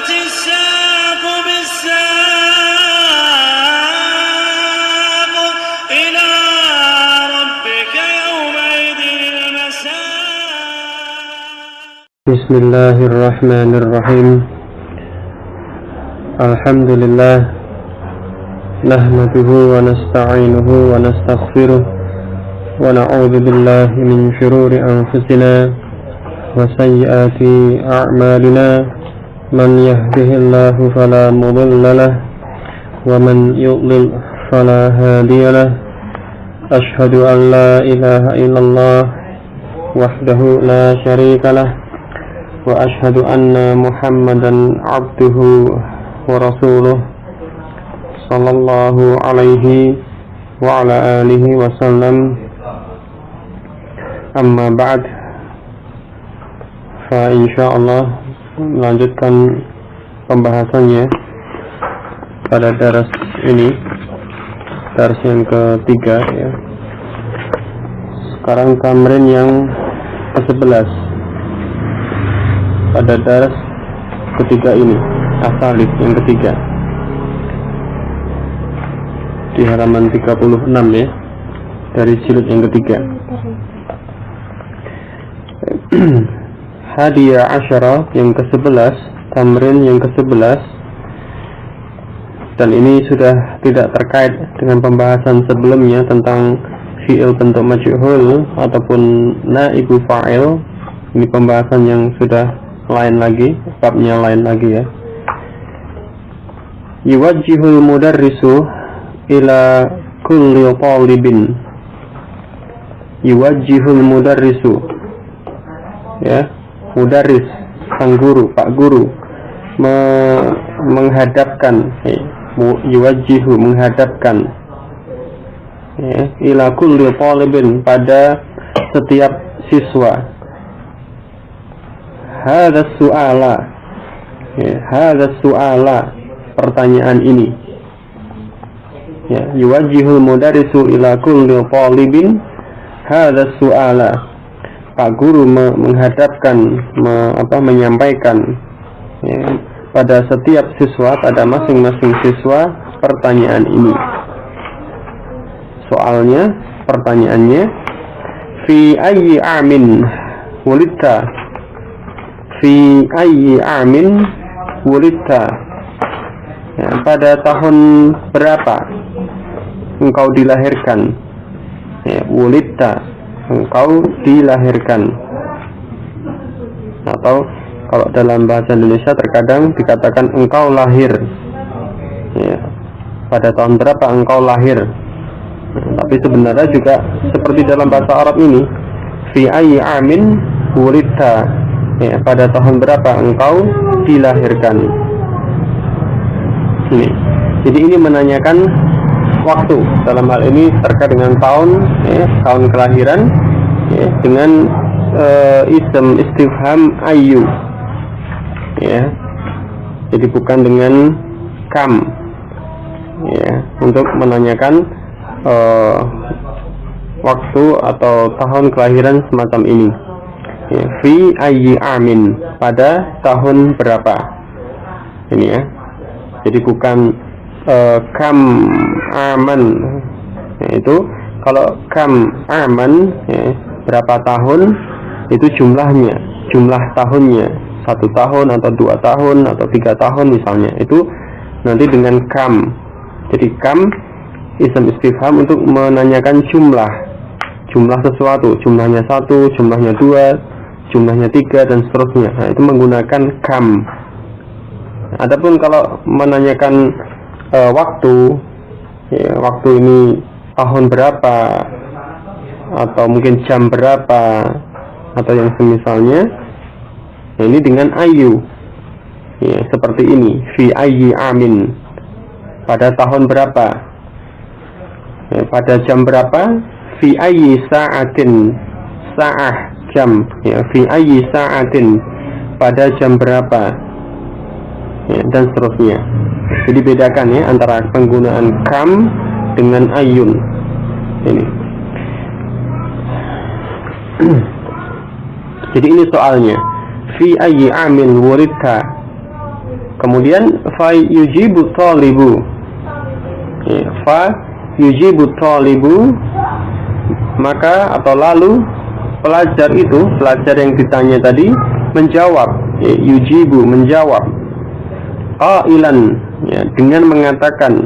والتفت الساق بالساق إلى ربك يومئذ المساق. بسم الله الرحمن الرحيم. الحمد لله نحمده ونستعينه ونستغفره ونعوذ بالله من شرور أنفسنا وسيئات أعمالنا. من يهده الله فلا مضل له ومن يضلل فلا هادي له. أشهد أن لا إله إلا الله وحده لا شريك له وأشهد أن محمدا عبده ورسوله صلى الله عليه وعلى آله وسلم. أما بعد, insyaallah melanjutkan pembahasannya pada daras ini, daras yang ketiga ya. Sekarang tamrin yang ke-11 pada daras ketiga ini, asalif yang ketiga di halaman 36 ya, dari jilid yang ketiga. Hadiah asyara yang ke-11, tamrin yang ke-11, dan ini sudah tidak terkait dengan pembahasan sebelumnya tentang fi'il bentuk majhul ataupun naibu fa'il. Ini pembahasan yang sudah lain lagi, babnya lain lagi ya. Yuwajjihul mudarrisu ila kulli talibin. Yuwajjihul mudarrisu ya, mudarris sang guru, pak guru, menghadapkan, yuwajjihu menghadapkan ya, ila kulli talibin pada setiap siswa. Hadza su'ala ya, hadza su'ala, pertanyaan ini ya. Yuwajjihul mudarrisu ila kulli talibin hadza su'ala. Pak guru menghadapkan, menyampaikan ya, pada setiap siswa, pada masing-masing siswa pertanyaan ini. Soalnya, pertanyaannya, fi ayyi amin wulidta, fi ayyi amin wulidta ya, pada tahun berapa engkau dilahirkan ya, wulidta, engkau dilahirkan. Atau kalau dalam bahasa Indonesia terkadang dikatakan engkau lahir ya, pada tahun berapa engkau lahir. Tapi sebenarnya juga seperti dalam bahasa Arab ini, fi ayyi amin wulidta ya, pada tahun berapa engkau dilahirkan. Ini. Jadi ini menanyakan waktu, dalam hal ini terkait dengan tahun ya, tahun kelahiran ya, dengan ism istifham ayu ya. Jadi bukan dengan kam ya, untuk menanyakan waktu atau tahun kelahiran semacam ini ya. Fi ayyi amin, pada tahun berapa ini ya. Jadi bukan kam aman ya, itu kalau kam aman ya, berapa tahun, itu jumlahnya, jumlah tahunnya, 1 tahun atau 2 tahun atau 3 tahun misalnya, itu nanti dengan kam. Jadi kam ism istifham untuk menanyakan jumlah sesuatu, jumlahnya 1, jumlahnya 2, jumlahnya 3 dan seterusnya. Nah, itu menggunakan kam. Adapun kalau menanyakan waktu ya, waktu ini tahun berapa atau mungkin jam berapa atau yang semisalnya ya, ini dengan ayu ya, seperti ini, fi ayyi amin, pada tahun berapa ya, pada jam berapa, fi ayyi sa'atin, sa'ah jam ya, fi ayyi sa'atin, pada jam berapa ya, dan seterusnya. Jadi bedakan ya antara penggunaan kam dengan ayun ini. Jadi ini soalnya, fi ayyi amin wulidta, Kemudian fa yujibu talibu. Fa yujibu talibu, maka atau lalu pelajar yang ditanya tadi menjawab, yujibu menjawab, qailan dengan mengatakan,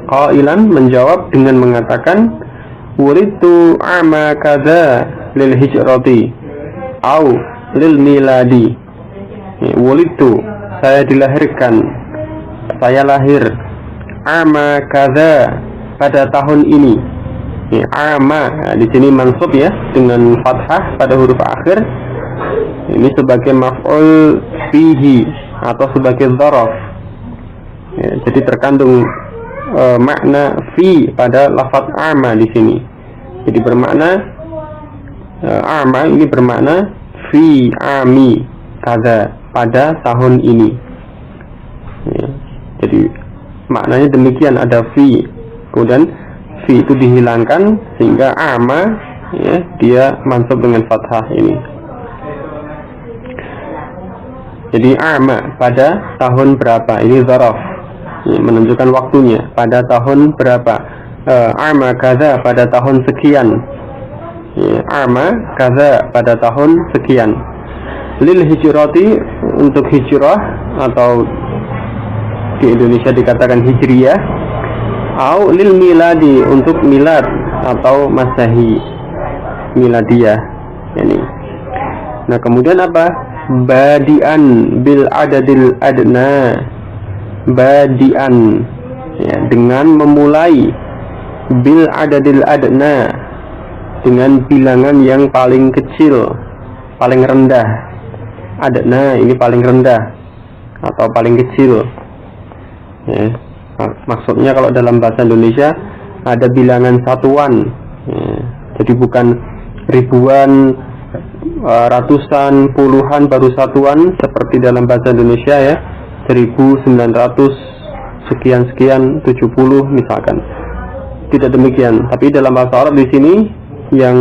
qailan menjawab dengan mengatakan, wuritu ama kadza lil hijrati au lil miladi. Wuritu, saya dilahirkan, saya lahir, ama kadza pada tahun ini. Ama di sini mansub ya dengan fathah pada huruf akhir. Ini sebagai maf'ul fihi atau sebagai dzaraf. Jadi terkandung makna fi pada lafaz ama di sini. Jadi bermakna ama ini bermakna fi ami kada pada tahun ini. Jadi maknanya demikian, ada fi, kemudian fi itu dihilangkan sehingga ama dia mansub dengan fathah ini. Jadi ama pada tahun berapa, ini dzaraf, menunjukkan waktunya, pada tahun berapa. Ama kaza pada tahun sekian. Ama kaza pada tahun sekian. Lil hijrati, untuk hijrah atau di Indonesia dikatakan hijriyah. Au lil miladi, untuk milad atau masehi, miladiyah ini. Nah, kemudian apa? Badian bil adadil adna. Badian dengan memulai, bil adadil adna dengan bilangan yang paling kecil, paling rendah. Adna ini paling rendah atau paling kecil. Maksudnya kalau dalam bahasa Indonesia ada bilangan satuan, jadi bukan ribuan, ratusan, puluhan baru satuan seperti dalam bahasa Indonesia ya, 1900 sekian 70 misalkan. Tidak demikian, tapi dalam bahasa Arab di sini yang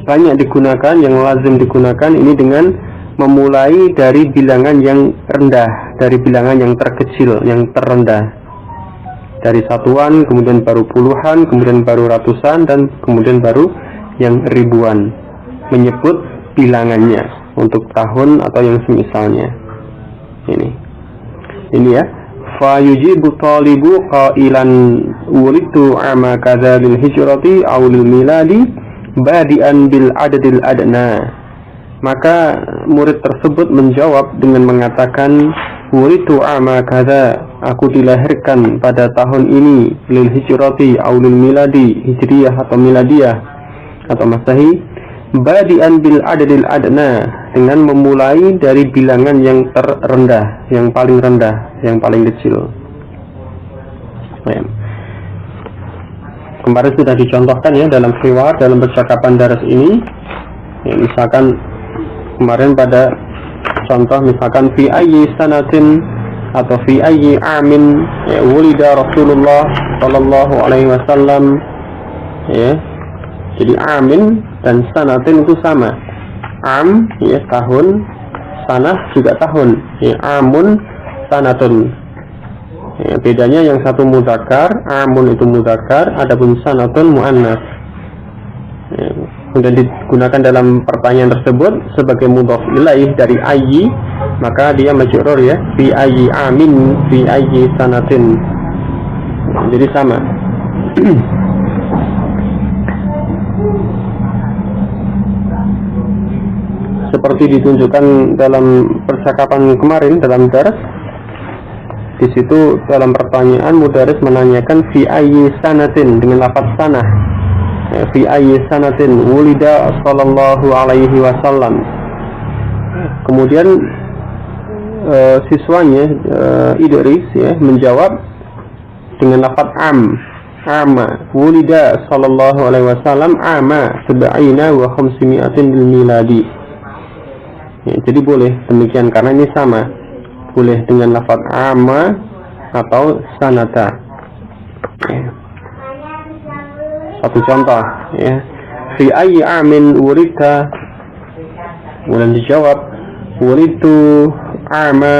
banyak digunakan, yang lazim digunakan ini dengan memulai dari bilangan yang rendah, dari bilangan yang terkecil, yang terendah, dari satuan, kemudian baru puluhan, kemudian baru ratusan, dan kemudian baru yang ribuan, menyebut bilangannya untuk tahun atau yang semisalnya. Ini ya, fa yujibu talibu qailan wulidtu ama kadza lil hijrati aw lil miladi badian bil adadil adna. Maka murid tersebut menjawab dengan mengatakan, wuritu ama kadza, aku dilahirkan pada tahun ini, lil hijrati aw lil miladi, hijriyah atau miladiyah atau masehi, badian bil adadil adna, dengan memulai dari bilangan yang terendah, yang paling rendah, yang paling kecil. Kemarin sudah dicontohkan ya dalam riwayat, dalam percakapan daras ini ya, misalkan kemarin pada contoh misalkan fi ayyi sanatin atau fi ayyi amin wulida Rasulullah sallallahu alaihi wasallam ya. Jadi amin dan sanatin itu sama. Am ya tahun, sanah juga tahun. Ya, amun sanatun. Ya, bedanya yang satu mudzakkar, amun itu mudzakkar, adapun sanatun muannas. Ya, kemudian digunakan dalam pertanyaan tersebut sebagai mudhaf ilaih dari ayyi, maka dia majrur ya, fi ayyi amin, fi ayyi sanatin. Jadi sama. Seperti ditunjukkan dalam percakapan kemarin dalam daras, di situ dalam pertanyaan mudaris menanyakan fi ayyi sanatin dengan lafaz sanah. Fi ayyi sanatin wulida sallallahu alaihi wasallam. Kemudian siswanya Idris ya menjawab dengan lafaz ama wulida sallallahu alaihi wasallam ama 70 wa 500 lil miladi. Ya, jadi boleh demikian karena ini sama, boleh dengan lafaz ama atau sanata. Ya. Satu contoh ya, fi ayyi amin wulidta, kemudian dijawab wulidtu ama.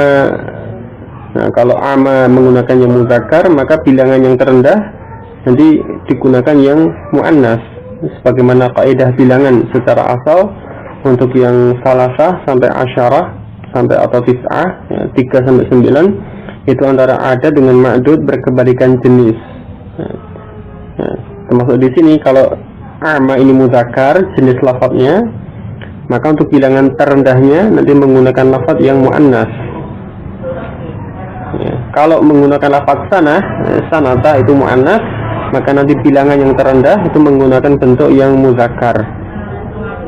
Nah, kalau ama menggunakan yang muzakkar, maka bilangan yang terendah nanti digunakan yang muannas. Sebagaimana kaidah bilangan secara asal untuk yang salasah sampai asyarah sampai atau tis'ah, ya, 3 sampai 9 itu antara ada dengan ma'dud berkebalikan jenis. Nah, termasuk di sini kalau ama ini muzakkar jenis lafadznya, maka untuk bilangan terendahnya nanti menggunakan lafadz yang muannas. Ya, kalau menggunakan lafadz sanata itu muannas, maka nanti bilangan yang terendah itu menggunakan bentuk yang muzakkar.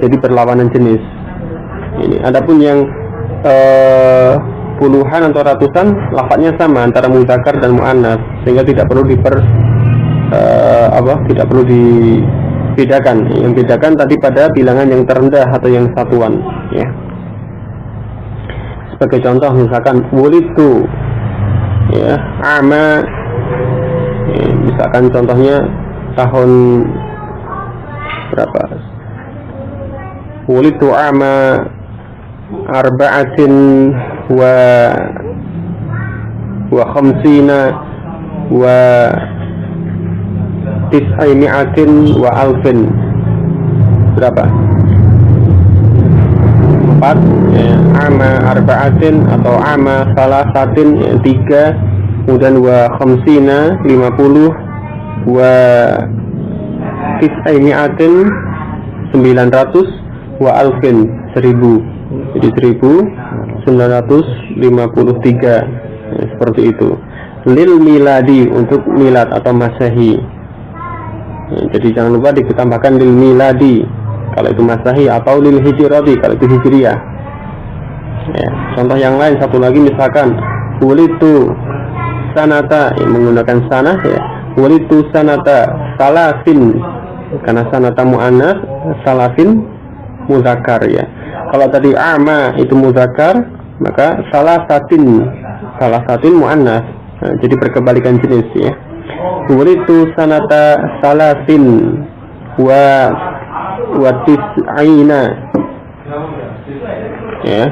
Jadi berlawanan jenis. Ini adapun yang puluhan atau ratusan lafadznya sama antara muzakkar dan muannas, sehingga tidak perlu tidak perlu dibedakan. Yang bedakan tadi pada bilangan yang terendah atau yang satuan, ya. Sebagai contoh misalkan wulidu, ya, ama, ya, misalkan contohnya tahun berapa? Wulidu ama arba'atin wa khamsina wa tis'aimi'atin wa alfin. Berapa? 4, ya, ama arba'atin atau ama salasatin, ya, 3, kemudian wa khamsina 50 wa tis'aimi'atin 900 wa alfin 1000. Jadi 1953, ya, seperti itu. Lil miladi untuk milad atau masehi, ya, jadi jangan lupa ditambahkan lil miladi kalau itu masehi atau lil hijrati kalau itu hijriyah, ya. Contoh yang lain satu lagi misalkan wulitu sanata, ya, menggunakan sanah, ya, wulitu sanata salafin karena sanata muannas, salafin muzakkar, ya. Kalau tadi ama itu muzakkar, maka salasatin muannas. Nah, jadi berkebalikan jenis, ya. Wulitu sanata salasin wa tis'aina, ya.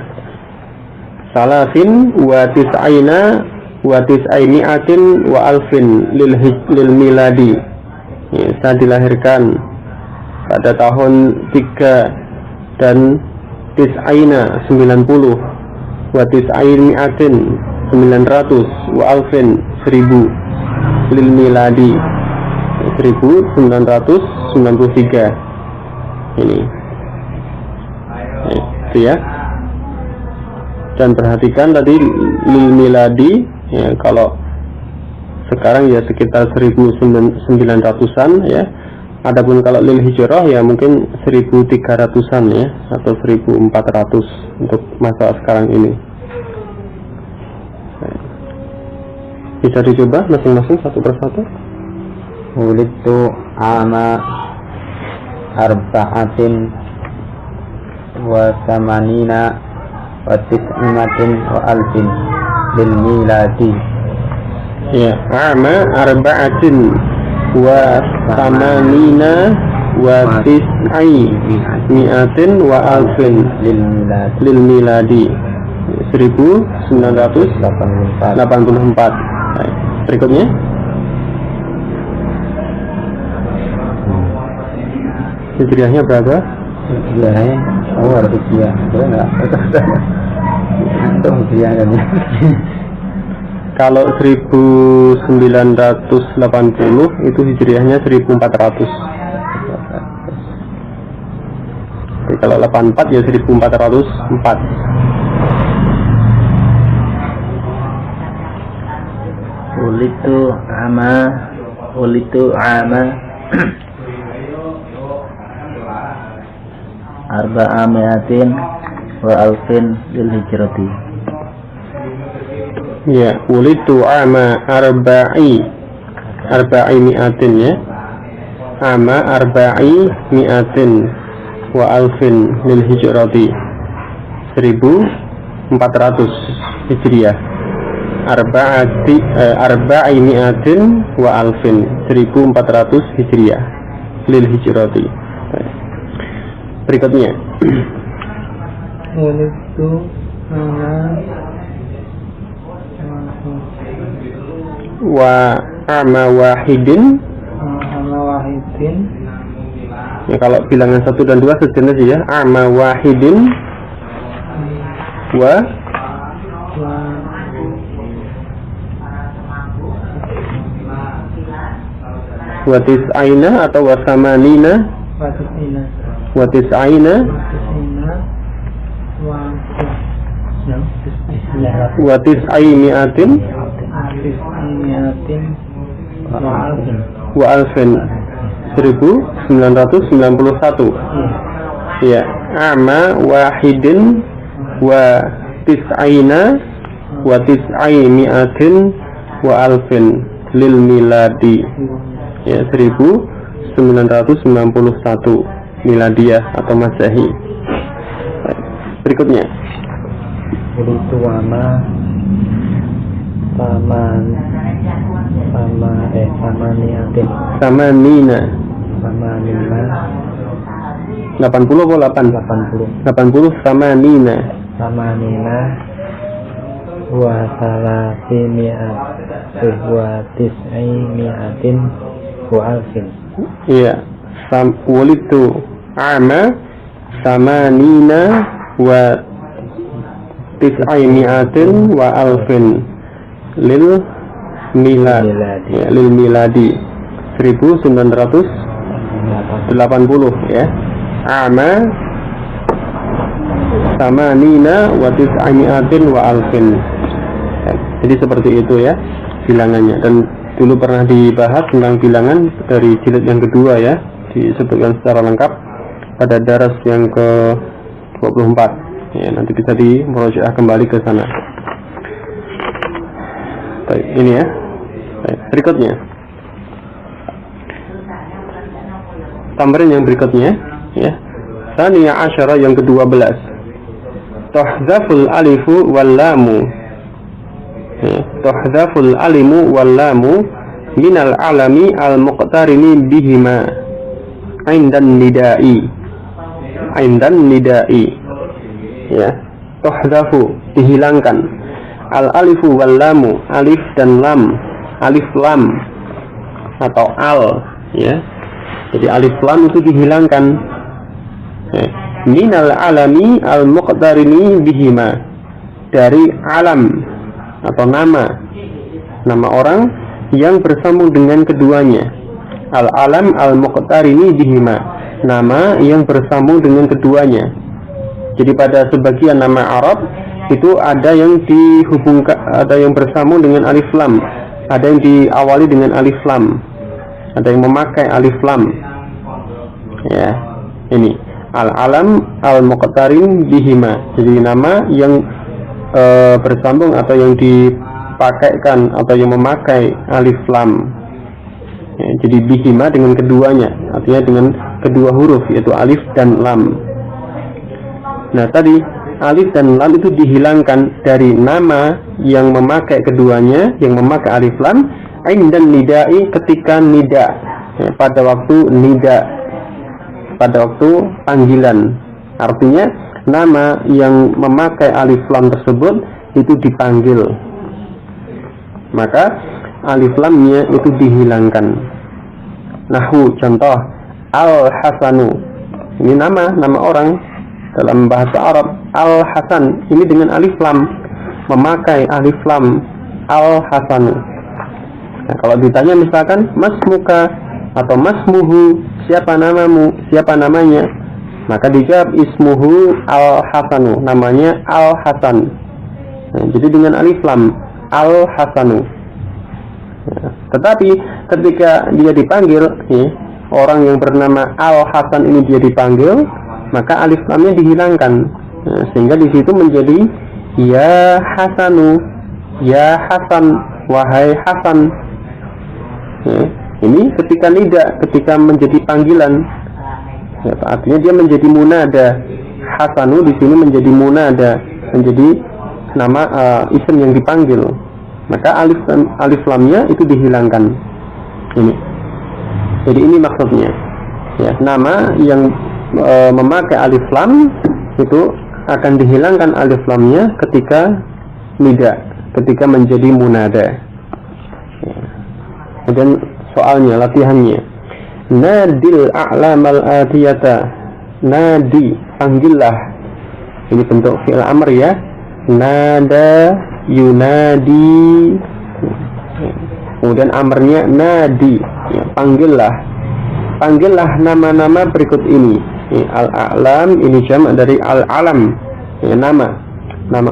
Salasin wa tis'aina wa tis'aimi'atin wa alfin lil miladi, ya, saya dilahirkan pada tahun 3 dan tis'aina 90 wa tis'aimi'atin 900 wa alfin 1000 lil miladi 1993. Ini, itu ya. Dan perhatikan tadi lil miladi, ya, kalau sekarang ya sekitar 1900-an, ya. Adapun kalau lil hijrah ya mungkin 1300-an, ya, atau 1400 untuk masa sekarang ini. Bisa dicoba masing-masing satu persatu. Wulitu ama arba'atin wa samanina wa tis'imatin wa alfin lil miladi. Ya, ama arba'atin wa samanina wa tis'imatin wa alfin lil miladi 1984. Berikutnya hijriahnya berapa? Hijriahnya harus hijriah, enggak? Antum hijriah kan ya? Kalau 1980 itu hijriahnya 1400. Jadi kalau 84 ya 1404. Wulitu ama arba'amiatin wa alfin lil hijrati. Ya, wulitu ama arba'i mi'atin, ya. Ama arba'i mi'atin wa alfin lil hijrati 1400 hijriah. Arba'i mi'atin wa alfin 1400 hijriah lil hijrati. Berikutnya wulitu ama wa a'ma wahidin. a'ma wahidin. Ya, kalau bilangan 1 dan 2 sejenis ya. A'ma wahidin wa tis'aina atau wa samanina wa tis'aina wa tis'ai mi'atin wa alfin 1991. Ya, a'ma wahidin wa tis'aina wa tis'ai mi'atin wa alfin lil miladi. Ya, 1991 miladiyah atau masehi. Berikutnya Itu wama samanina 80 atau 80 samanina wa salasi mi'at wa tis'i mi'atin wa alfin. Iya, wulitu ama samanina wa tis'i mi'atin wa alfin lil miladi. Ya, lil miladi 1980 ya. Ama samanina wa tis'i mi'atin wa alfin. Jadi seperti itu ya bilangannya, dan dulu pernah dibahas tentang bilangan dari jilid yang kedua ya, disebutkan secara lengkap pada daras yang ke-24 ya, nanti bisa dimurojaah kembali ke sana. Baik, ini ya. Baik, berikutnya tambahan yang berikutnya ya, Tsaniya asyara yang ke-12, tuhdzaful alifu wal lamu. Tuhdzaful alimu wal lamu minal alami al muqtarini bihima indan nidai ya. Tuhzafu dihilangkan al alifu wal lamu, alif dan lam, alif lam atau al ya. Jadi alif lam itu dihilangkan ya. Minal alami al muqtarini bihima, dari alam atau nama orang yang bersambung dengan keduanya. Al-alam al-muqtarini bihima, nama yang bersambung dengan keduanya. Jadi pada sebagian nama Arab itu ada yang dihubungkan, ada yang bersambung dengan alif lam, ada yang diawali dengan alif lam, ada yang memakai alif lam. Ya, ini al-alam al-muqtarin bihima. Jadi nama yang bersambung atau yang dipakaikan atau yang memakai alif lam ya, jadi bihima dengan keduanya, artinya dengan kedua huruf yaitu alif dan lam. Nah tadi alif dan lam itu dihilangkan dari nama yang memakai keduanya, yang memakai alif lam, dan nidai, ketika nida ya, pada waktu nida, pada waktu panggilan. Artinya nama yang memakai alif lam tersebut itu dipanggil, maka alif lamnya itu dihilangkan. Nahwu, contoh Al-Hasanu, ini nama orang dalam bahasa Arab. Al-Hasan ini dengan alif lam, memakai alif lam, Al-Hasanu. Nah, kalau ditanya misalkan masmuka atau masmuhu, siapa namamu, siapa namanya, maka dijawab ismuhu Al-Hasanu, namanya Al-Hasan. Nah, jadi dengan alif lam, Al-Hasanu. Ya, tetapi ketika dia dipanggil, ya, orang yang bernama Al-Hasan ini dia dipanggil, maka alif lamnya dihilangkan. Nah, sehingga di situ menjadi ya Hasanu, ya Hasan, wahai Hasan. Ya, ini ketika nida, ketika menjadi panggilan. Ya, artinya dia menjadi munada. Hasanu di sini menjadi munada, menjadi nama isim yang dipanggil. Maka alif lamnya itu dihilangkan. Ini. Jadi ini maksudnya. Ya, nama yang memakai alif lam itu akan dihilangkan alif lamnya ketika nida, ketika menjadi munada. Ya. Kemudian soalnya, latihannya. Nadil a'lamal atiyata. Nadi, panggillah. Ini bentuk fi'il amr ya. Nada, yunadi. Kemudian amrnya nadi, ya, panggillah. Panggillah nama-nama berikut ini. Al-a'lam ini jamak dari al-alam, ya, nama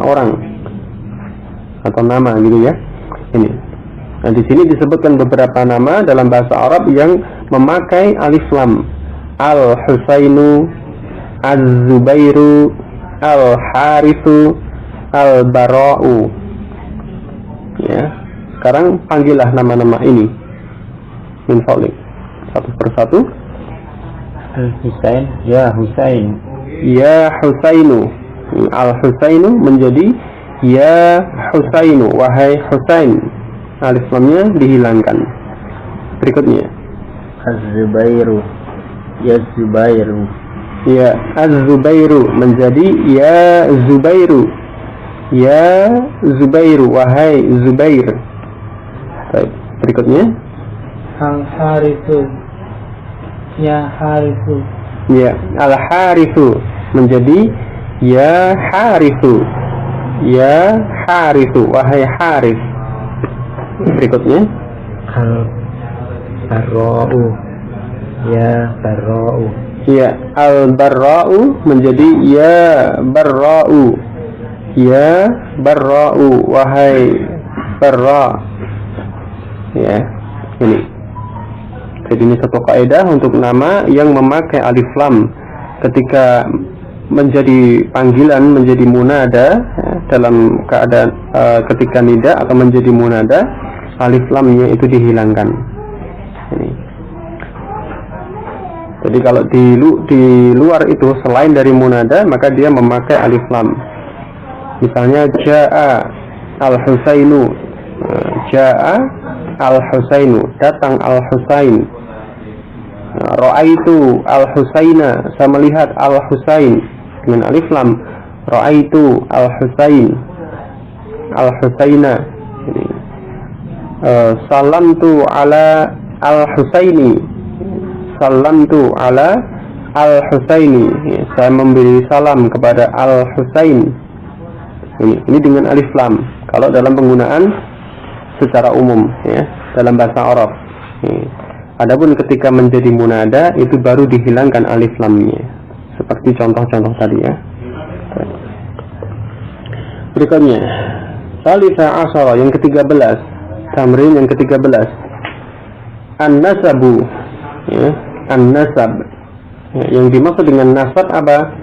orang atau nama gitu ya. Ini. Nah, di sini disebutkan beberapa nama dalam bahasa Arab yang memakai alif lam. Al-Husainu, Az-Zubairu, Al-Harithu, Al-Bara'u. Ya. Sekarang panggillah nama-nama ini. Min fadlik. Satu persatu. Al-Husain, ya Husain. Ya Husainu. Al-Husainu menjadi ya Husainu, wahai Husain. Alif lamnya dihilangkan. Berikutnya. Az-Zubairu, ya Zubairu. Ya Az-Zubairu menjadi ya Zubairu. Ya Zubairu, wahai Zubair. Baik, berikutnya. Al-Harithu, ya Harithu. Ya, Al-Harithu menjadi ya Harithu. Ya Harithu, wahai Harith. Berikutnya. Al-Barra'u, ya Barra'u. Ya, Al-Barra'u menjadi ya Barra'u. Ya Barra'u, wahai Barra. Ya, ini. Jadi ini satu kaidah untuk nama yang memakai alif lam ketika menjadi panggilan, menjadi munada, ya, dalam keadaan ketika nida atau menjadi munada, alif lamnya itu dihilangkan. Ini. Jadi kalau di luar itu selain dari munada, maka dia memakai alif lam. Misalnya jaa al-Husainu, jaa al-Husainu, datang al-Husain. Ra'aitu al-Husaina, saya melihat al-Husain dengan alif lam. Ra'aitu al-Husain, al-Husaina. Salamtu ala al-Husaini, salamtu ala al-Husaini, saya memberi salam kepada al-Husain. Ini dengan alif lam. Kalau dalam penggunaan secara umum, ya, dalam bahasa Arab. Adapun ketika menjadi munada itu baru dihilangkan alif lamnya, seperti contoh-contoh tadi ya. Berikutnya, salisa asyara, yang ke-13, tamrin yang ke-13. An-nasabu, ya, an-nasab. Ya, yang dimaksud dengan nasab apa?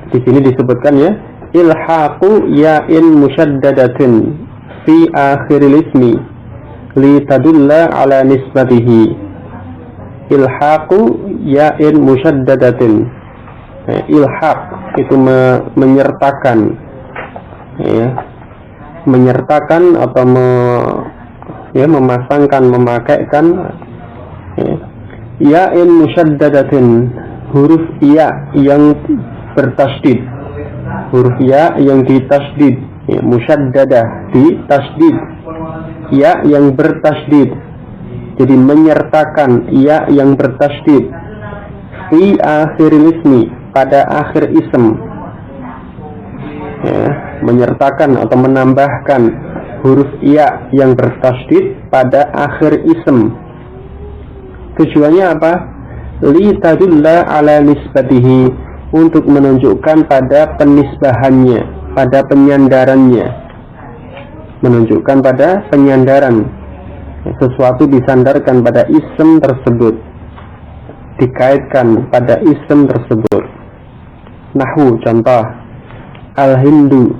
Di sini disebutkan ya, ilhaqu ya'in musyaddadatin fi akhiril ismi li tadulla ala nisbatihi. Ilhaqu ya'in musyaddadatin. Ilhaq itu menyertakan, ya, menyertakan atau memasangkan, memakaikan, ya, ya'in musyaddadatin, huruf ya yang bertasdid, huruf ya yang ditasdid, ya, musyaddadah ditasdid, ya yang bertasdid. Jadi menyertakan ya yang bertasdid fi akhiril ismi, pada akhir ism, ya, menyertakan atau menambahkan huruf ya yang bertasdid pada akhir ism. Tujuannya apa? Li tadulla ala nisbatihi, untuk menunjukkan pada penisbahannya, pada penyandarannya, menunjukkan pada penyandaran, sesuatu disandarkan pada ism tersebut, dikaitkan pada ism tersebut. Nahwu, contoh, Al-Hindu,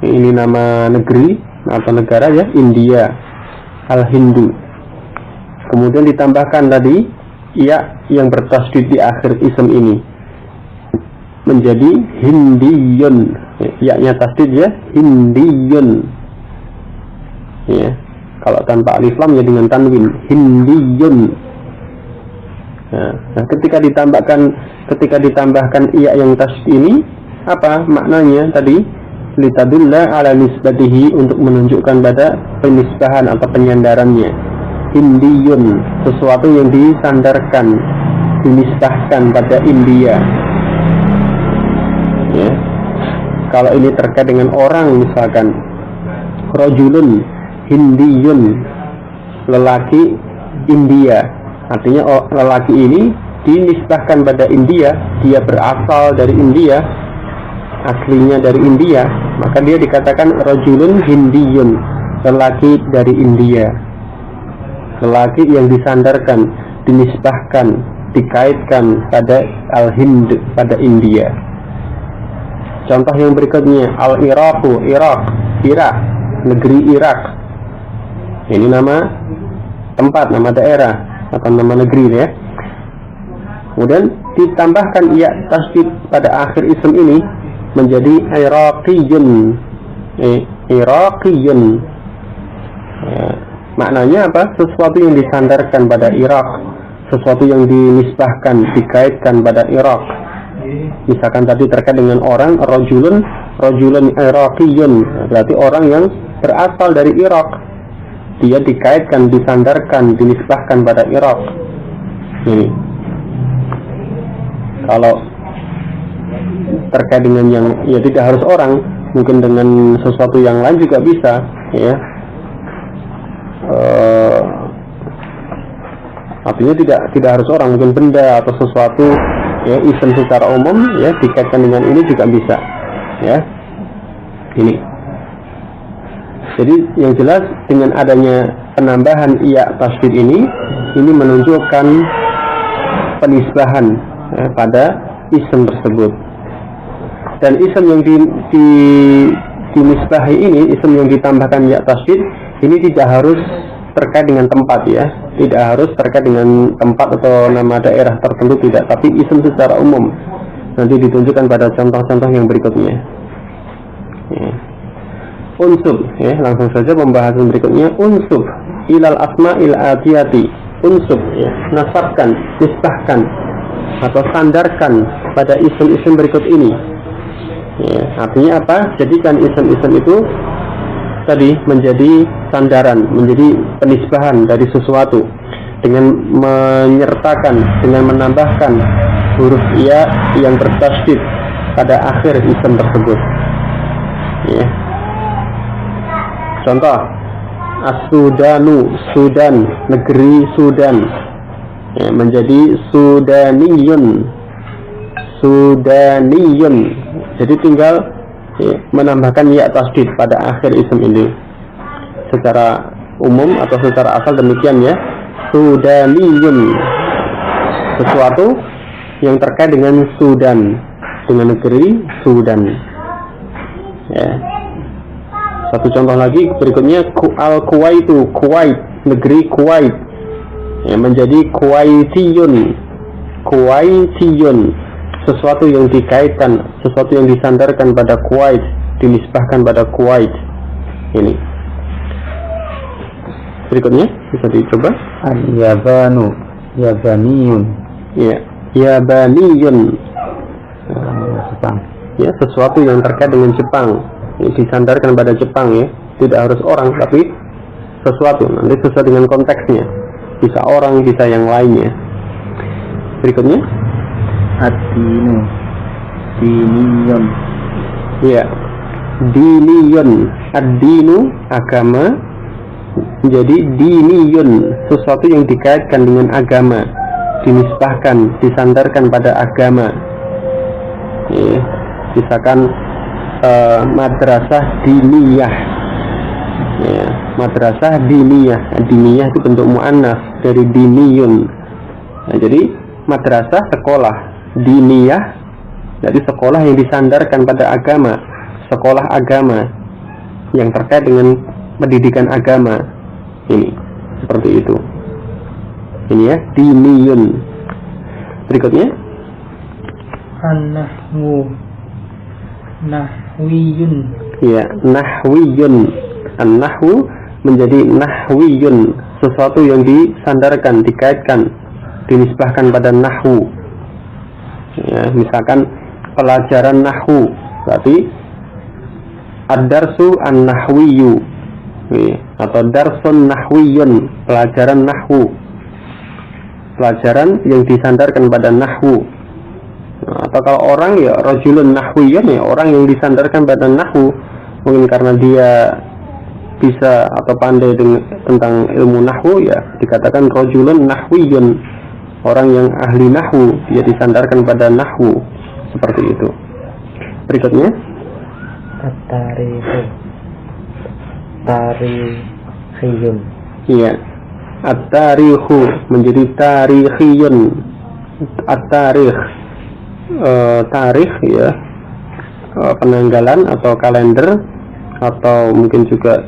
ini nama negeri atau negara ya, India, Al-Hindu. Kemudian ditambahkan tadi ya yang bertasdid di akhir ism ini menjadi Hindiyun, ya-nya tasdid ya, Hindiyun, ya. Kalau tanpa alif lam ya dengan tanwin, Hindiyun. Nah, ketika ditambahkan iya yang tasdid ini, apa maknanya tadi? Litadulla ala nisbatihi, untuk menunjukkan pada penisbahan atau penyandarannya. hindiyun, sesuatu yang disandarkan, dinisbahkan pada India. Ya. Kalau ini terkait dengan orang, misalkan rajulun hindiyun, lelaki India, artinya lelaki ini dinisbahkan pada India, dia berasal dari India, aslinya dari India, maka dia dikatakan rajulun hindiyun, lelaki dari India, lelaki yang disandarkan, dinisbahkan, dikaitkan pada Al-Hind, pada India. Contoh yang berikutnya, Al-Iraqu, Irak, negeri Irak. Ini nama tempat, nama daerah atau nama negeri ya. Kemudian ditambahkan ya tasdid pada akhir isim ini menjadi Iraqiyun. Iraqiyun. Ya, maknanya apa? Sesuatu yang disandarkan pada Irak, sesuatu yang dinisbahkan, dikaitkan pada Irak. Misalkan tadi terkait dengan orang, rajulun Iraqiyun, berarti orang yang berasal dari Irak, dia dikaitkan, disandarkan, dinisbahkan pada Irak. Ini kalau terkait dengan yang ya tidak harus orang, mungkin dengan sesuatu yang lain juga bisa ya. Artinya tidak harus orang, mungkin benda atau sesuatu ya, isim secara umum ya, dikaitkan dengan ini juga bisa ya. Ini jadi yang jelas dengan adanya penambahan iya tasdid ini menunjukkan penisbahan ya, pada isim tersebut. Dan isim yang dinisbahi ini, isim yang ditambahkan ya tasdid ini tidak harus terkait dengan tempat ya, tidak harus terkait dengan tempat atau nama daerah tertentu, tidak, tapi isim secara umum. Nanti ditunjukkan pada contoh-contoh yang berikutnya ya. Unsub ya, langsung saja pembahasan berikutnya. Unsub ilal asma'il atiyati, unsub ya, nasabkan, nisbahkan atau sandarkan pada isim-isim berikut ini ya. Artinya apa? Jadikan isim-isim itu tadi menjadi sandaran, menjadi penisbahan dari sesuatu dengan menyertakan, dengan menambahkan huruf ya yang bertasydid pada akhir isim tersebut ya. Contoh, As-Sudanu, Sudan, negeri Sudan ya, menjadi Sudaniyun, Sudaniyun. Jadi tinggal ya, menambahkan ya tasdid pada akhir isim ini. Secara umum atau secara asal demikian ya. Sudaniyun, sesuatu yang terkait dengan Sudan, dengan negeri Sudan ya. Satu contoh lagi berikutnya, Al-Kuwaitu, Kuwait, negeri Kuwait ya, menjadi Kuwaitiyun, Kuwaitiyun, sesuatu yang dikaitkan, sesuatu yang disandarkan pada Kuwait, dinisbahkan pada Kuwait. Ini berikutnya bisa dicoba. Al-Yabanu, Yabaniyun Ya, Yabaniyun Jepang ya, sesuatu yang terkait dengan Jepang ya, disandarkan pada Jepang ya, tidak harus orang tapi sesuatu, nanti sesuai dengan konteksnya, bisa orang, bisa yang lainnya. Berikutnya Ad-Dinu, Diniyun ya, diniyun, ad-dinu agama, menjadi diniyun, sesuatu yang dikaitkan dengan agama, dinisbahkan, disandarkan pada agama ya. Misalkan madrasah diniyah ya, madrasah diniyah, diniyah itu bentuk muannas dari diniyun. Nah, jadi madrasah sekolah, diniyah dari sekolah yang disandarkan pada agama, sekolah agama yang terkait dengan pendidikan agama. Ini seperti itu. Ini ya, diniyun. Berikutnya An-Nahwu, Nahwiyun ya, nahwiyun. An-nahwu menjadi nahwiyun, sesuatu yang disandarkan, dikaitkan, dinisbahkan pada nahwu ya. Misalkan pelajaran nahwu, berarti ad-darsu an-nahwiyu, atau darsun nahwiyun, pelajaran nahwu, pelajaran yang disandarkan pada nahwu. Atau kalau orang ya rajulun nahwiyun, ya orang yang disandarkan pada nahwu, mungkin karena dia bisa atau pandai tentang ilmu nahwu, ya dikatakan rajulun nahwiyun, orang yang ahli nahwu, dia disandarkan pada nahwu, seperti itu. Berikutnya At-tarikhu, tarikhiyun. iya, at-tarikhu menjadi tarikhiyun. At-tarikh, tarikh ya, penanggalan atau kalender, atau mungkin juga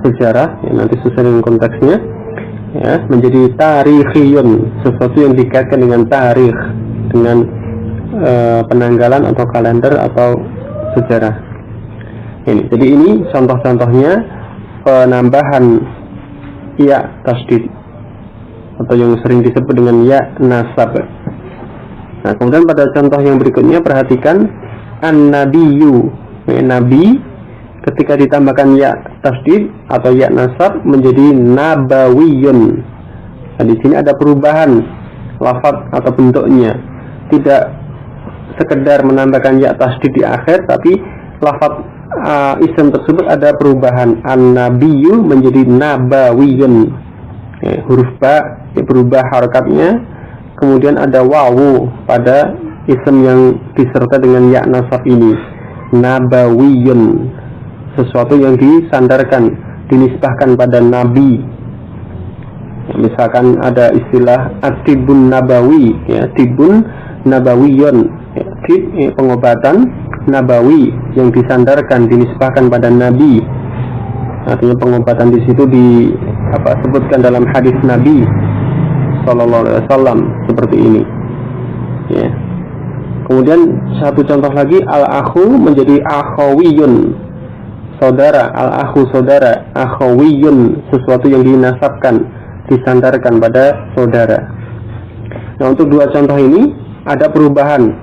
sejarah, ya nanti sesuai dengan konteksnya, ya, menjadi tarikhiyun, sesuatu yang dikaitkan dengan tarikh, dengan penanggalan atau kalender atau sejarah. Jadi ini contoh-contohnya penambahan ya tasdid, atau yang sering disebut dengan ya nasab. Nah, kemudian pada contoh yang berikutnya perhatikan an-nabiyyu, nabi ketika ditambahkan ya tasdid atau ya nasab menjadi nabawiyun. Nah, di sini ada perubahan lafaz atau bentuknya, tidak sekedar menambahkan ya tasdid di akhir, tapi lafaz isim tersebut ada perubahan, an-nabiyyu menjadi nabawiyun. Huruf ba berubah harakatnya, kemudian ada wawu pada isim yang disertai dengan ya nasab ini, nabawiyun, sesuatu yang disandarkan, dinisbahkan pada nabi. Misalkan ada istilah at-tibun nabawi, ya, tibun nabawiyun, ya, tib pengobatan nabawi yang disandarkan, dinisbahkan pada nabi. Artinya pengobatan di situ disebutkan dalam hadis Nabi Sallallahu Alaihi Wasallam seperti ini. Ya. Kemudian satu contoh lagi, al-akhu menjadi akhawiyun, saudara. Al-akhu saudara, akhawiyun sesuatu yang dinasabkan, disandarkan pada saudara. Nah, untuk dua contoh ini ada perubahan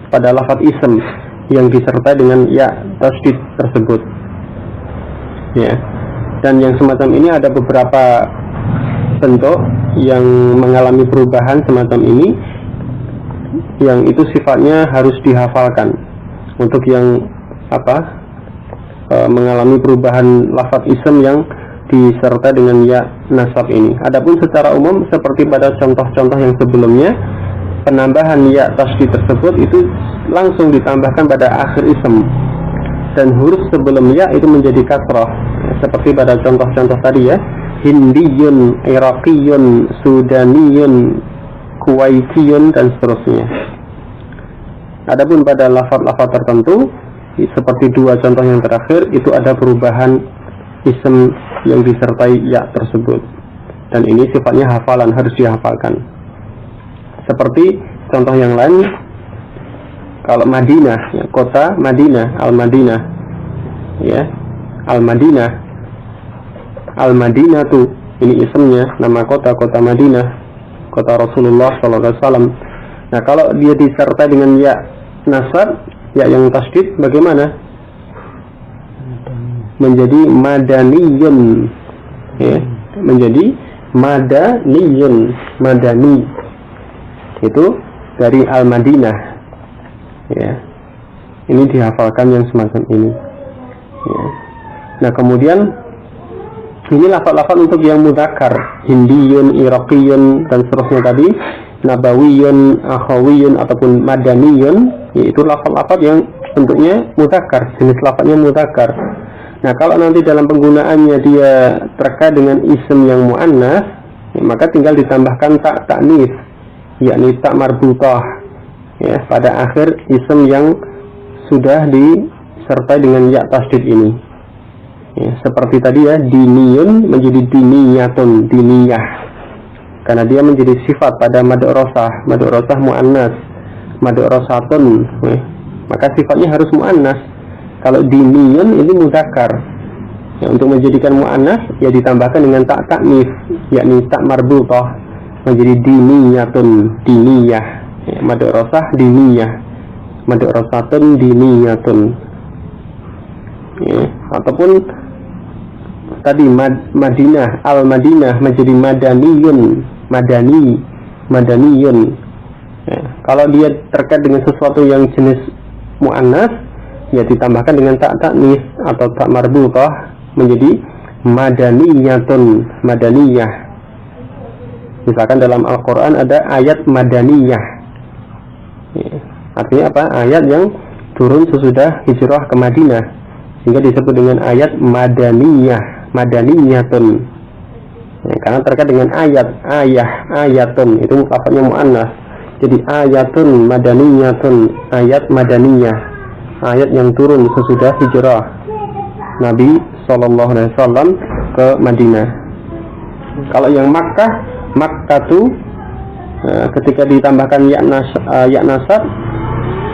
pada lafaz ism yang disertai dengan ya tasdid tersebut. Ya. Dan yang semacam ini ada beberapa bentuk yang mengalami perubahan semacam ini, yang itu sifatnya harus dihafalkan. Untuk yang mengalami perubahan lafaz ism yang disertai dengan ya nasab ini. Adapun secara umum seperti pada contoh-contoh yang sebelumnya, penambahan ya tasdid tersebut itu langsung ditambahkan pada akhir ism, dan huruf sebelum ya itu menjadi kasrah, seperti pada contoh-contoh tadi, ya, Hindiyun, Iraqiyun, Sudaniyun, Kuwaitiyun, dan seterusnya. Adapun pada lafaz-lafaz tertentu seperti dua contoh yang terakhir, itu ada perubahan ism yang disertai ya tersebut, dan ini sifatnya hafalan, harus dihafalkan. Seperti contoh yang lain, kalau Madinah, ya, kota Madinah, Al-Madinah, ya, Al-Madinah, Al-Madinah tuh ini isimnya, nama kota Madinah, kota Rasulullah SAW. Nah, kalau dia disertai dengan ya nasab, ya yang tasdid, bagaimana? Menjadi madaniyun, ya, menjadi madaniyun, madani, itu dari Al-Madinah, ya. Ini dihafalkan yang semacam ini, ya. Nah, kemudian ini lafaz-lafaz untuk yang mudzakkar, Hindiyun, Iraqiyun, dan seterusnya tadi, Nabawiyun, Akhawiyun, ataupun Madaniyun, yaitu lafaz-lafaz yang bentuknya mudzakkar, jenis lafaznya mudzakkar. Nah, kalau nanti dalam penggunaannya dia terkait dengan isim yang muannas, ya, maka tinggal ditambahkan tak ta'nis, yakni tak marbutah, ya, pada akhir isim yang sudah disertai dengan ya tasdid ini, ya, seperti tadi, ya, diniyun menjadi diniyatun, diniyah, karena dia menjadi sifat pada mad'u rosah muannas, mad'u rosatun, ya, maka sifatnya harus muannas. Kalau diniyun ini mudzakkar, ya, untuk menjadikan muannas ya ditambahkan dengan tak ta'nis, yakni tak marbutah, menjadi diniyatun, diniyah, ya, mad'u rosah diniyah, mad'u rosatun diniyatun, ya. Ataupun tadi Madinah, al-Madinah menjadi madaniyun, madaniyun. Ya, kalau dia terkait dengan sesuatu yang jenis muannas, ya ditambahkan dengan tak taknis atau tak marbutah menjadi madaniyatun, madaniyah. Misalkan dalam Al-Quran ada ayat madaniyah, ya, artinya apa? Ayat yang turun sesudah hijrah ke Madinah, sehingga disebut dengan ayat madaniyah, madaniyatun, ya, karena terkait dengan ayat, ayatun itu lafaznya muannas. Jadi ayatun madaniyatun, ayat madaniyah, ayat yang turun sesudah hijrah Nabi SAW ke Madinah. Kalau yang Makkah tuh ketika ditambahkan ya nasab,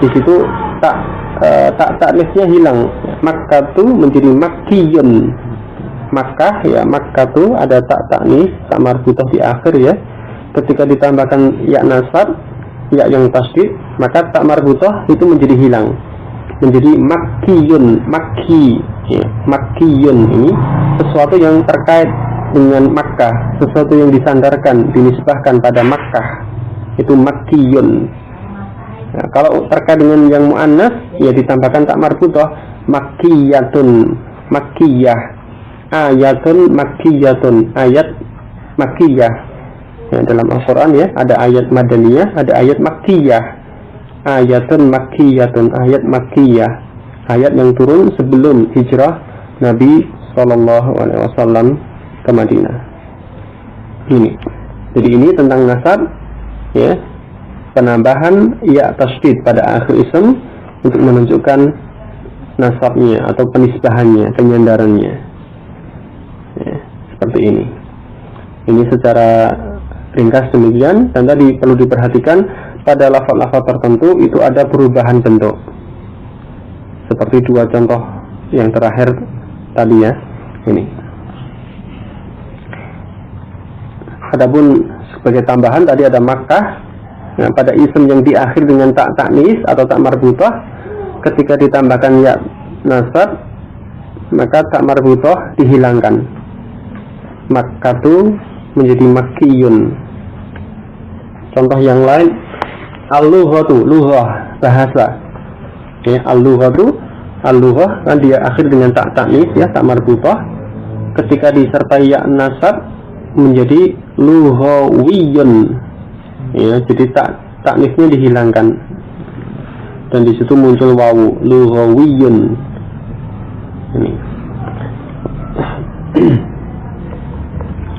di situ taknisnya hilang. Makkah tuh menjadi makkiyun. Makkah, ya Makkah tuh ada tak taknis, tak marbutah di akhir ya. Ketika ditambahkan ya nasab, ya yang tasdid, maka tak marbutah itu menjadi hilang, menjadi makkiyun, makki, ya, makkiyun. Ini sesuatu yang terkait dengan Makkah, sesuatu yang disandarkan, dinisbahkan pada Makkah, itu makkiyun. Nah, kalau terkait dengan yang muannas, ya ditambahkan tak marbutah, makkiyatun, makkiyah, ayatun makkiyatun, ayat makkiyah. Ya, dalam Al-Quran ya ada ayat madaniyah, ada ayat makkiyah. Ayatun makkiyatun, ayat makkiyah, ayat yang turun sebelum hijrah Nabi SAW ke Madinah. Ini, jadi ini tentang nasab, ya, penambahan ya tasdid pada akhir ism untuk menunjukkan nasabnya atau penisbahannya, penyandarannya, ya, seperti ini. Ini secara ringkas demikian, dan tadi perlu diperhatikan pada lafaz-lafaz tertentu itu ada perubahan bentuk, seperti dua contoh yang terakhir tadi ya. Ini. Adapun sebagai tambahan tadi ada Makkah. Nah, pada isim yang diakhir dengan tak taknis atau tak marbutah, ketika ditambahkan ya nasab, maka tak marbutah dihilangkan. Makkah itu menjadi makkiyun. Contoh yang lain, al-lughatu, lughah, bahasa. Ya, al-lughatu, al-lughah kan dia akhir dengan tak taknis ya, tak marbutah. Ketika disertai ya nasab menjadi lughawiyun. Ya, jadi taknisnya dihilangkan. Dan di situ muncul wawu, lughawiyun. Ini.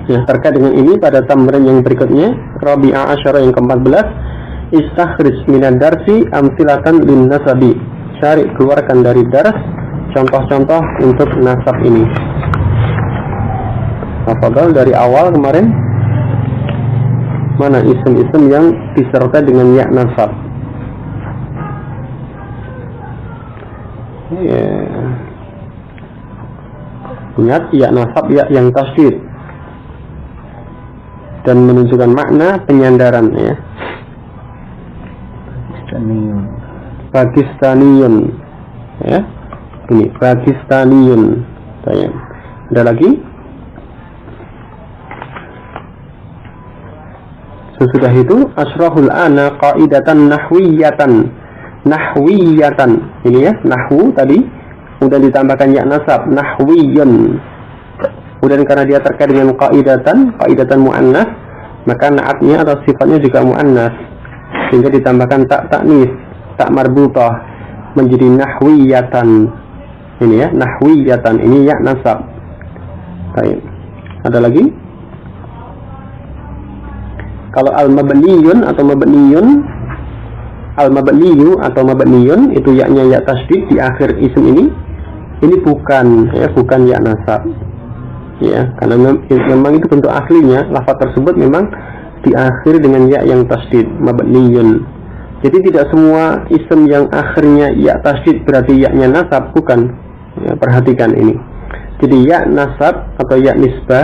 Ya, terkait dengan ini pada tamrin yang berikutnya, Rabi'ah Asyara yang ke-14, istakhrij minad darsi amsilatan lin nasabi. Cari, keluarkan dari dars contoh-contoh untuk nasab ini. Apa dari awal kemarin? Mana isim-isim yang disertai dengan ya nasab? Ya. Ingat ya nasab ya yang tasdid dan menunjukkan makna penyandaran ya. Pakistaniyun ya. Ini Pakistaniyun. Ada lagi? Sesudah itu asrahul ana qaidatan nahwiyatan. Ini ya, nahwu tadi kemudian ditambahkan ya nasab, nahwiyun. Kemudian karena dia terkait dengan qaidatan muannas, maka naatnya atau sifatnya juga muannas, sehingga ditambahkan tak taknis, tak marbutah menjadi nahwiyatan. Ini ya, nahwiyatan, ini ya nasab. Baik. Ada lagi? Kalau al-mabniyun atau mabniyun, al-mabniyu atau mabniyun itu yaknya ya tasdid di akhir isim ini bukan ya, bukan ya nasab. Ya, karena memang itu bentuk aslinya, lafaz tersebut memang diakhiri dengan ya yang tasdid, mabniyun. Jadi tidak semua isim yang akhirnya ya tasdid berarti ya-nya nasab, bukan. Ya, perhatikan ini. Jadi ya nasab atau ya nisbah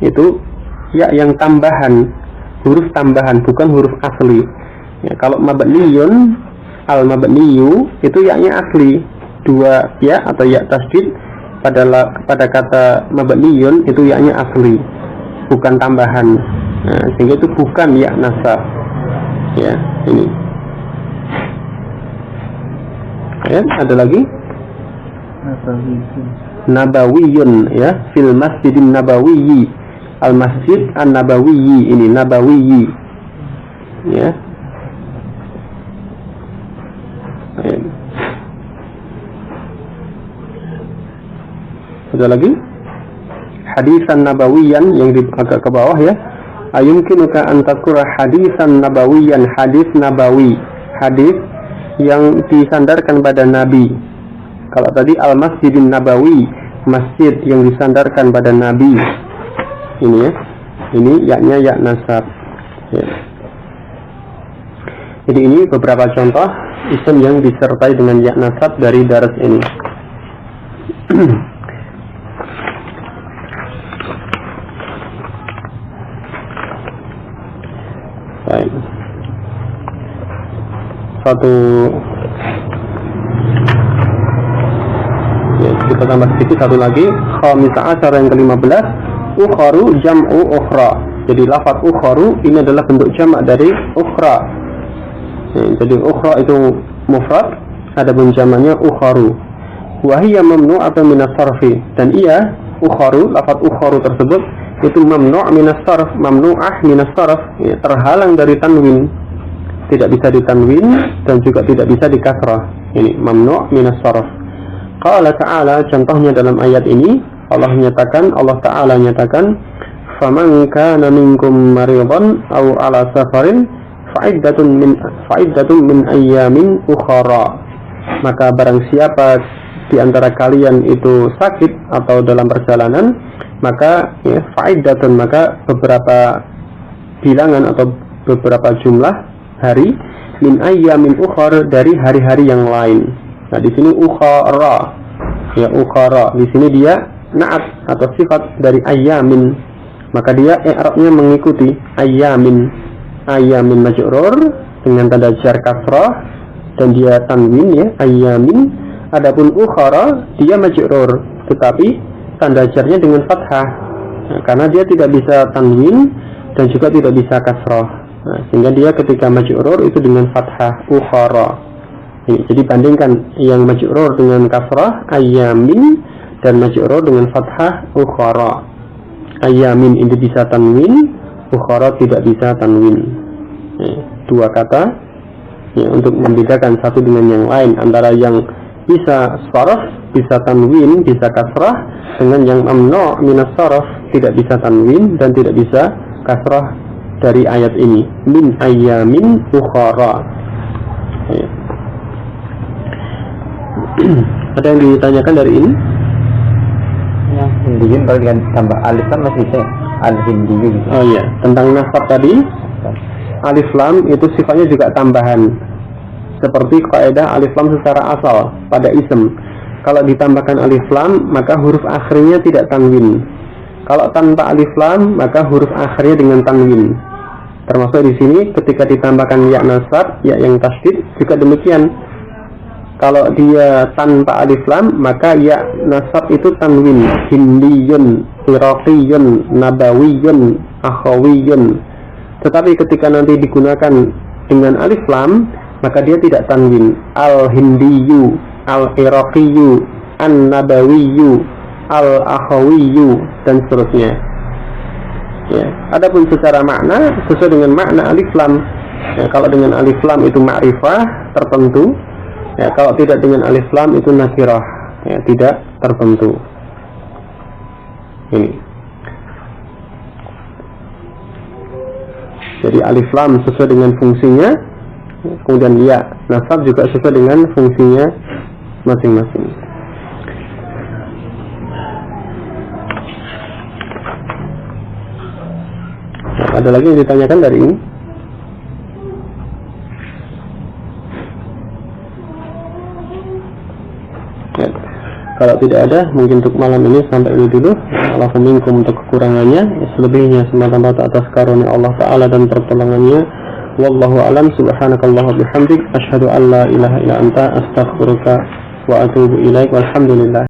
itu ya yang tambahan, huruf tambahan, bukan huruf asli. Ya, kalau al-mabniyu itu ya-nya asli, dua ya atau ya tasdid pada kata mabniyun itu ya-nya asli, bukan tambahan. Nah, sehingga itu bukan ya nasab. Ya, ini. Ya, ada lagi? Nabawiyun, ya, fil masjidin nabawiyyi, al masjid an nabawiyyi, ini nabawiyyi, ya. Ada lagi? Hadisan nabawiyan yang agak ke bawah, ya. Ayumkinuka an tadhkura hadisan nabawiyan, hadis nabawi, hadis yang disandarkan pada Nabi. Kalau tadi al-masjidin nabawi, masjid yang disandarkan pada Nabi. Ini ya. Ini yaknya ya nasab. Ya. Jadi ini beberapa contoh isim yang disertai dengan ya nasab dari daras ini. Baik. Ya, kita tambah sedikit satu lagi. Khamisah asyara yang ke-15, ukharu jam'u ukhra. Jadi lafaz ukharu ini adalah bentuk jamak dari ukhra. Ya, jadi ukhra itu mufrad, adapun jamaknya ukharu. Wa hiya mamnu'atun min as-sarfi, dan ia ukharu, lafaz ukharu tersebut itu mamnu' min as-sarf, mamnu'ah min as-sarf, ya, terhalang dari tanwin. Tidak bisa ditanwin dan juga tidak bisa dikasrah. Ini mamnu' min as-sarf. Qala ta'ala, contohnya dalam ayat ini Allah Ta'ala nyatakan, faman kana minkum maridan aw ala safarin fa'iddatun min ayyamin ukhra. Maka barang siapa di antara kalian itu sakit atau dalam perjalanan, maka ya, fa'iddatun, maka beberapa bilangan atau beberapa jumlah hari, min ayyamin ukhra, dari hari-hari yang lain. Nah, di sini ukhra, ya ukhra, di sini dia na'at atau sifat dari ayyamin, maka dia i'rabnya mengikuti ayyamin. Ayyamin majrur dengan tanda jar kasrah dan dia tanwin, ya ayyamin. Adapun ukhra dia majrur tetapi tanda jarnya dengan fathah, nah, karena dia tidak bisa tanwin dan juga tidak bisa kasrah. Nah, sehingga dia ketika majrur itu dengan fathah ukhra. Jadi bandingkan yang majrur dengan kasrah ayyamin dan majrur dengan fathah ukhra. Ayyamin ini bisa tanwin, ukhra tidak bisa tanwin. Dua kata ya, untuk membedakan satu dengan yang lain, antara yang bisa sarf, bisa tanwin, bisa kasrah, dengan yang mamnu' min as-sarf, tidak bisa tanwin dan tidak bisa kasrah dari ayat ini, min ayyamin ukhra. Ya. Ada yang ditanyakan dari ini? Ya, hindiyin kalau dengan tambah alif kan masih bisa al-hindiyu gitu. Oh iya, tentang nasab tadi, alif lam itu sifatnya juga tambahan. Seperti kaidah alif lam secara asal pada ism. Kalau ditambahkan alif lam, maka huruf akhirnya tidak tanwin. Kalau tanpa alif lam, maka huruf akhirnya dengan tanwin. Termasuk di sini ketika ditambahkan ya nasab, ya yang tasydid juga demikian. Kalau dia tanpa alif lam, maka ya nasab itu tanwin, hindiyun, iraqiyun, nabawiyun, akhawiyun. Tetapi ketika nanti digunakan dengan alif lam, maka dia tidak tanwin, al-hindiyu, al-iraqiyu, an-nabawiyu, al-akhawiyu, dan seterusnya. Ya. Adapun secara makna sesuai dengan makna alif lam. Ya, kalau dengan alif lam itu ma'rifah tertentu. Ya, kalau tidak dengan alif lam itu nakirah, ya, tidak tertentu. Ini. Jadi alif lam sesuai dengan fungsinya, kemudian ya nasab juga sesuai dengan fungsinya masing-masing. Nah, ada lagi yang ditanyakan dari ini? Ya. Kalau tidak ada, mungkin untuk malam ini sampai ini dulu. Allahu minkum untuk kekurangannya, selebihnya semata-mata atas karunia Allah Ta'ala dan pertolongannya. Wallahu a'lam. Subhanakallah bihamdik, asyhadu an la ilaha illa anta, astaghfiruka wa atubu ilaik. Walhamdulillah.